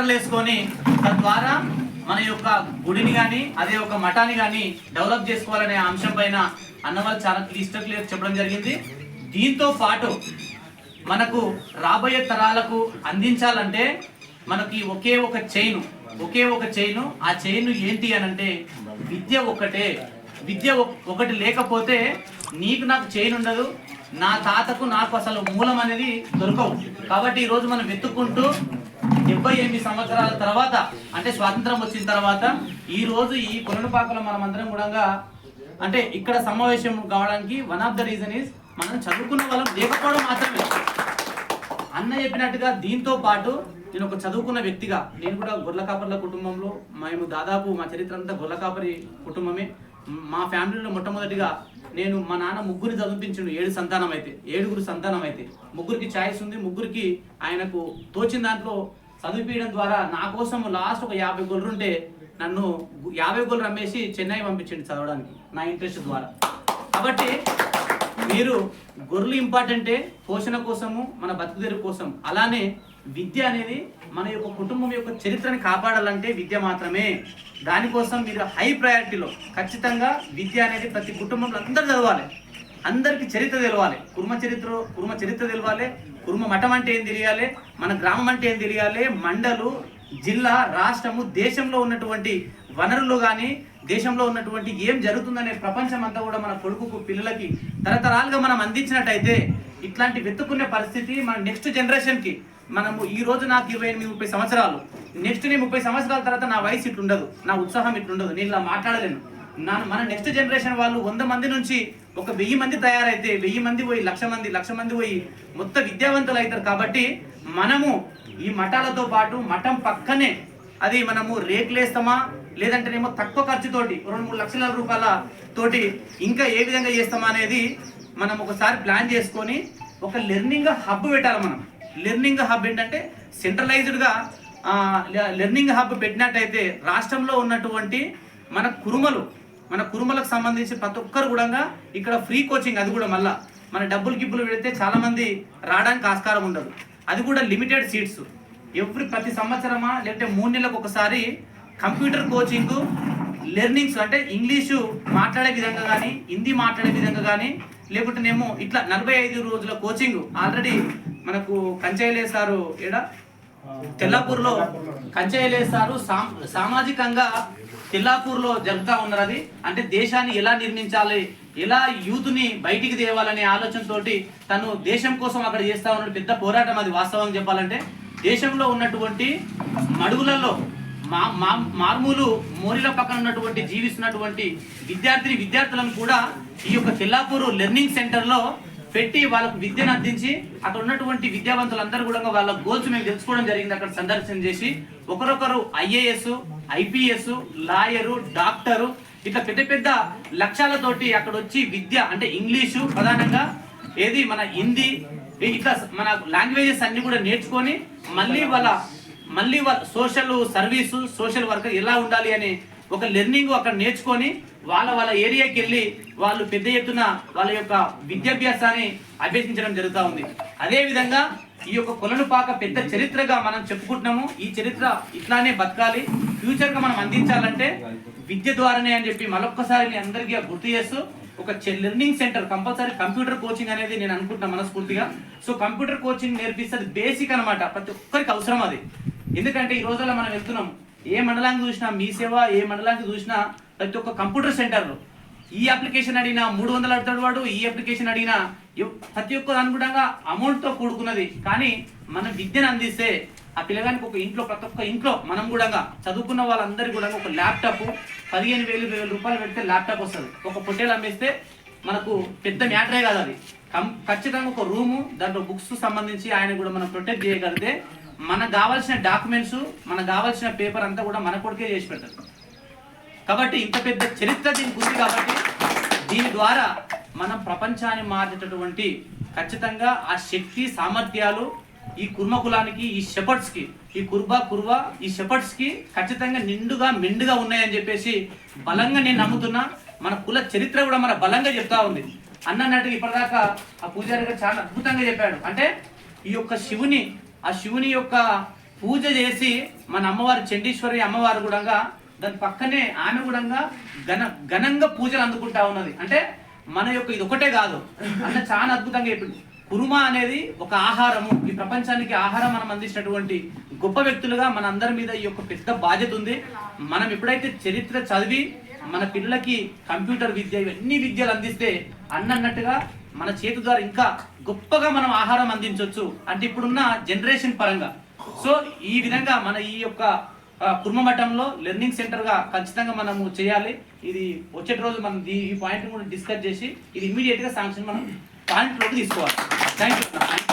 సెంటర్లు వేసుకొని తద్వారా మన యొక్క గుడిని కానీ అదే ఒక మఠాన్ని కానీ డెవలప్ చేసుకోవాలనే అంశం పైన అన్నవాళ్ళు చాలా క్లియర్ చెప్పడం జరిగింది. దీంతో పాటు మనకు రాబోయే తరాలకు అందించాలంటే మనకి ఒకే ఒక చైను ఆ చైన్ ఏంటి అని అంటే విద్య ఒక్కటే. విద్య ఒకటి లేకపోతే నీకు నాకు చైన్ ఉండదు, నా తాతకు నాకు అసలు మూలం అనేది దొరకవు. కాబట్టి ఈరోజు మనం వెతుక్కుంటూ 78 సంవత్సరాల తర్వాత అంటే స్వాతంత్రం వచ్చిన తర్వాత ఈ రోజు ఈ కొలనుపాకలో మనం అందరం కూడా అంటే ఇక్కడ సమావేశం కావడానికి one of the reason is మనం చదువుకున్న వాళ్ళం లేకపోవడం మాత్రమే. అన్న చెప్పినట్టుగా దీంతో పాటు నేను ఒక చదువుకున్న వ్యక్తిగా నేను కూడా గొర్రెకాపర్ల కుటుంబంలో మేము దాదాపు మా చరిత్ర అంతా గొర్రెకాపరి కుటుంబమే. మా ఫ్యామిలీలో మొట్టమొదటిగా నేను మా నాన్న ముగ్గురిని చదివించిండు. 7 సంతానం అయితే ముగ్గురికి ఛాయిస్ ఉంది. ముగ్గురికి ఆయనకు తోచిన దాంట్లో చదివించడం ద్వారా నా కోసం లాస్ట్ ఒక 50 గొర్రెలు ఉంటే నన్ను 50 గొర్రెలు అమ్మేసి చెన్నై పంపించండి చదవడానికి నా ఇంట్రెస్ట్ ద్వారా. కాబట్టి మీరు గొర్రెలు ఇంపార్టెంటే పోషణ కోసము, మన బతుకుదెరువు కోసం. అలానే విద్య అనేది మన యొక్క కుటుంబం యొక్క చరిత్రని కాపాడాలంటే విద్య మాత్రమే. దానికోసం మీరు హై ప్రయారిటీలో ఖచ్చితంగా విద్య అనేది ప్రతి కుటుంబంలో అందరూ చదవాలి. అందరికీ చరిత్ర తెలవాలి, కుర్మ చరిత్ర తెలవాలి, కుర్మ మఠం అంటే ఏం తెలియాలి, మన గ్రామం అంటే ఏం తెలియాలి, మండలు, జిల్లా, రాష్ట్రము, దేశంలో ఉన్నటువంటి వనరులు కానీ దేశంలో ఉన్నటువంటి ఏం జరుగుతుందనే ప్రపంచం అంతా కూడా మన కొడుకు పిల్లలకి తరతరాలుగా మనం అందించినట్టయితే ఇట్లాంటి వెతుక్కునే పరిస్థితి మన నెక్స్ట్ జనరేషన్కి మనము ఈ రోజు నాకు 28-30 సంవత్సరాలు, నెక్స్ట్ నేను 30 సంవత్సరాల తర్వాత నా వయసు ఇట్లుండదు, నా ఉత్సాహం ఇట్లుండదు, నేను ఇలా మాట్లాడలేను. మన నెక్స్ట్ జనరేషన్ వాళ్ళు 100 మంది నుంచి ఒక 1000 మంది తయారైతే 1000 మంది పోయి 1,00,000 మంది పోయి మొత్తం విద్యావంతులు అవుతారు. కాబట్టి మనము ఈ మఠాలతో పాటు మఠం పక్కనే అది మనము రేకులేస్తామా లేదంటేనేమో తక్కువ ఖర్చుతోటి 2-3 లక్షల రూపాయల తోటి ఇంకా ఏ విధంగా చేస్తామా అనేది మనం ఒకసారి ప్లాన్ చేసుకొని ఒక లెర్నింగ్ హబ్ పెట్టాలి. మనం లెర్నింగ్ హబ్ ఏంటంటే సెంట్రలైజ్డ్గా లెర్నింగ్ హబ్ పెట్టినట్టయితే రాష్ట్రంలో ఉన్నటువంటి మన కురుమలకు సంబంధించి ప్రతి ఒక్కరు కూడా ఇక్కడ ఫ్రీ కోచింగ్, అది కూడా మళ్ళీ మన డబ్బులు పెడితే చాలామంది రావడానికి ఆస్కారం ఉండదు. అది కూడా లిమిటెడ్ సీట్స్ ప్రతి సంవత్సరమా లేదంటే 3 నెలలకు ఒకసారి కంప్యూటర్ కోచింగ్ లెర్నింగ్స్ అంటే ఇంగ్లీషు మాట్లాడే విధంగా కానీ హిందీ మాట్లాడే విధంగా కానీ లేకుంటేనేమో ఇట్లా 45 రోజుల కోచింగ్ ఆల్రెడీ మనకు కంచయ్యలేసారు తెల్లాపూర్లో కంచయ్యలేసారు సామాజికంగా తెల్లాపూర్లో జరుగుతూ ఉన్నారు. అది అంటే దేశాన్ని ఎలా నిర్మించాలి, ఎలా యూత్ని బయటికి తేవాలనే ఆలోచనతోటి తను దేశం కోసం అక్కడ చేస్తూ ఉన్నాడు. పెద్ద పోరాటం అది. వాస్తవం చెప్పాలంటే దేశంలో ఉన్నటువంటి మడుగులలో మార్మూలు మోరిల పక్కన ఉన్నటువంటి జీవిస్తున్నటువంటి విద్యార్థులను కూడా ఈ యొక్క తెల్లాపూర్ లెర్నింగ్ సెంటర్లో పెట్టి వాళ్ళకు విద్యను అందించి అక్కడ ఉన్నటువంటి విద్యావంతులందరూ కూడా వాళ్ళ గోల్స్ మేము తెలుసుకోవడం జరిగింది. అక్కడ సందర్శన చేసి ఒకరొకరు IAS, IPS, లాయరు, డాక్టరు ఇట్లా పెద్ద పెద్ద లక్ష్యాలతోటి అక్కడ వచ్చి విద్య అంటే ఇంగ్లీషు ప్రధానంగా ఏది మన హిందీ ఇట్లా మన లాంగ్వేజెస్ అన్ని కూడా నేర్చుకొని మళ్ళీ వాళ్ళ సోషల్ సర్వీసు, సోషల్ వర్క్ ఎలా ఉండాలి అని ఒక లెర్నింగ్ అక్కడ నేర్చుకొని వాళ్ళ ఏరియాకి వెళ్ళి వాళ్ళు పెద్ద ఎత్తున వాళ్ళ యొక్క విద్యాభ్యాసాన్ని అభ్యసించడం జరుగుతూ ఉంది. అదేవిధంగా ఈ యొక్క కొలనుపాక పెద్ద చరిత్రగా మనం చెప్పుకుంటున్నాము. ఈ చరిత్ర ఇట్లానే బతకాలి, ఫ్యూచర్గా మనం అందించాలంటే విద్య ద్వారానే అని చెప్పి మరొక్కసారి నేను అందరికీ గుర్తు చేస్తూ ఒక learning centre compulsory computer coaching అనేది నేను అనుకుంటున్నా మనస్ఫూర్తిగా. సో కంప్యూటర్ కోచింగ్ నేర్పిస్తుంది బేసిక్ అనమాట, ప్రతి ఒక్కరికి అవసరం అది. ఎందుకంటే ఈ రోజుల్లో మనం వెళ్తున్నాం, ఏ మండలానికి చూసినా మీ సేవ, ఏ మండలానికి చూసినా ప్రతి ఒక్క కంప్యూటర్ సెంటర్లో ఈ అప్లికేషన్ అడిగినా 300 అడుగుతాడు వాడు, ఈ అప్లికేషన్ అడిగినా ప్రతి ఒక్క అనుగుణంగా అమౌంట్తో కూడుకున్నది. కానీ మనం విద్యను అందిస్తే ఆ పిల్లగానికి ఒక ఇంట్లో ప్రతి ఒక్క ఇంట్లో మనం కూడా చదువుకున్న వాళ్ళందరికీ కూడా ఒక ల్యాప్టాప్ 15,000 రూపాయలు పెడితే ల్యాప్టాప్ వస్తుంది. ఒక పొట్టేలు అమ్మేస్తే మనకు పెద్ద మ్యాటరే కాదు అది. ఖచ్చితంగా ఒక రూము, దాంట్లో బుక్స్ సంబంధించి ఆయన కూడా మనం ప్రొటెక్ట్ చేయగలిగితే మనకు కావాల్సిన డాక్యుమెంట్స్, మనకు కావాల్సిన పేపర్ అంతా కూడా మన కొడుకే చేసి పెడతారు. కాబట్టి ఇంత పెద్ద చరిత్ర దీనికి ఉంది. కాబట్టి దీని ద్వారా మనం ప్రపంచాన్ని మార్చేటటువంటి ఖచ్చితంగా ఆ శక్తి సామర్థ్యాలు ఈ కుర్మ కులానికి, ఈ షెపర్డ్స్కి, ఈ కుర్బా ఈ షెపర్డ్స్కి ఖచ్చితంగా నిండుగా మెండుగా ఉన్నాయని చెప్పేసి బలంగా నేను నమ్ముతున్నా. మన కుల చరిత్ర కూడా మన బలంగా చెప్తా ఉంది. అన్నట్టుగా ఇప్పటిదాకా ఆ పూజారి గారు చాలా అద్భుతంగా చెప్పాడు. అంటే ఈ యొక్క శివుని యొక్క పూజ చేసి మన అమ్మవారు చండీశ్వరి అమ్మవారు కూడా దాని పక్కనే ఆమె కూడా ఘనంగా పూజలు అందుకుంటా ఉన్నది. అంటే మన యొక్క ఇది ఒకటే కాదు అన్న చాలా అద్భుతంగా చెప్పింది. కురుమా అనేది ఒక ఆహారము, ఈ ప్రపంచానికి ఆహారం మనం అందించినటువంటి గొప్ప వ్యక్తులుగా మన అందరి మీద ఈ యొక్క పెద్ద బాధ్యత ఉంది. మనం ఎప్పుడైతే చరిత్ర చదివి మన పిల్లలకి కంప్యూటర్ విద్య ఇవన్నీ విద్యలు అందిస్తే అన్నట్టుగా మన చేతి ద్వారా ఇంకా గొప్పగా మనం ఆహారం అందించవచ్చు. అంటే ఇప్పుడున్న జనరేషన్ పరంగా సో ఈ విధంగా మన ఈ యొక్క కుర్మ మఠంలో లెర్నింగ్ సెంటర్ గా ఖచ్చితంగా మనము చేయాలి. ఇది వచ్చే రోజు మనం ఈ పాయింట్ కూడా డిస్కస్ చేసి ఇది ఇమీడియట్ గా శాంక్షన్ మనం పాయింట్ లోకి తీసుకోవాలి. Thank you.